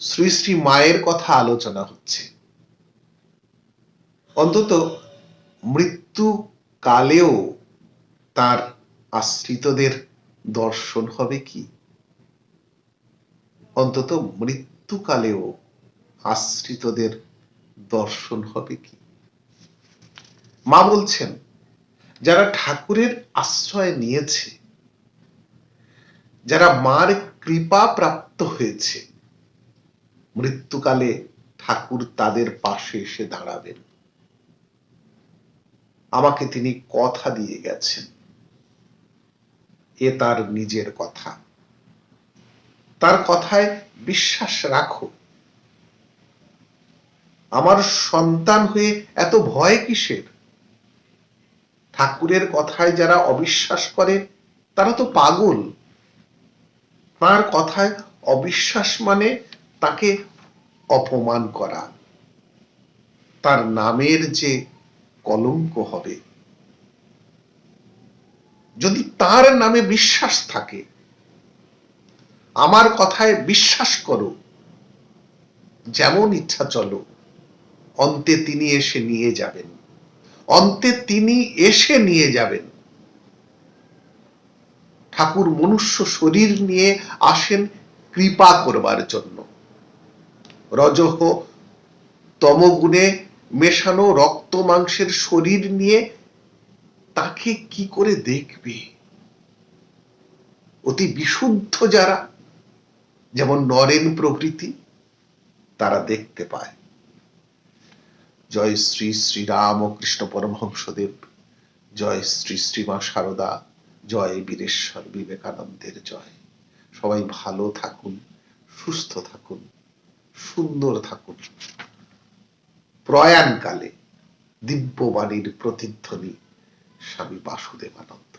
শ্রী শ্রী মায়ের কথা আলোচনা হচ্ছে। অন্তত মৃত্যু কালেও তার আশ্রিতদের দর্শন হবে কি? অন্তত মৃত্যুকালেও আশ্রিতদের দর্শন হবে কি? মা বলছেন, যারা ঠাকুরের আশ্রয় নিয়েছে, যারা মার কৃপা প্রাপ্ত হয়েছে, মৃত্যুকালে ঠাকুর তাদের পাশে এসে দাঁড়াবেন। আমাকে তিনি কথা দিয়ে গেছেন, এ তার নিজের কথা। তার কথায় বিশ্বাস রাখো। আমার সন্তান হয়ে এত ভয় কিসের? ঠাকুরের কথায় যারা অবিশ্বাস করে তারা তো পাগল। তার কথায় অবিশ্বাস মানে তাকে অপমান করা, তার নামের যে কলঙ্ক হবে। যদি তার নামে বিশ্বাস থাকে, আমার কথায় বিশ্বাস করো, যেমন ইচ্ছা চলো, অন্তে তিনি এসে নিয়ে যাবেন। অন্তে তিনি এসে নিয়ে যাবেন। ঠাকুর মনুষ্য শরীর নিয়ে আসেন কৃপা করবার জন্য। রজহ তমগুণে মেশানো রক্ত মাংসের শরীর নিয়ে তাকে কি করে দেখবে? অতি বিশুদ্ধ যারা, যেমন নরেন প্রভৃতি, তারা দেখতে পায়। জয় শ্রী শ্রী রামকৃষ্ণ পরমহংসদেব, জয় শ্রী শ্রীমা সারদা, জয় বীরেশ্বর বিবেকানন্দের জয়। সবাই ভালো থাকুন, সুস্থ থাকুন, সুন্দর থাকুন। প্রয়াণকালে দিব্যবাণীর প্রতিধ্বনি স্বামী বাসুদেবানন্দ।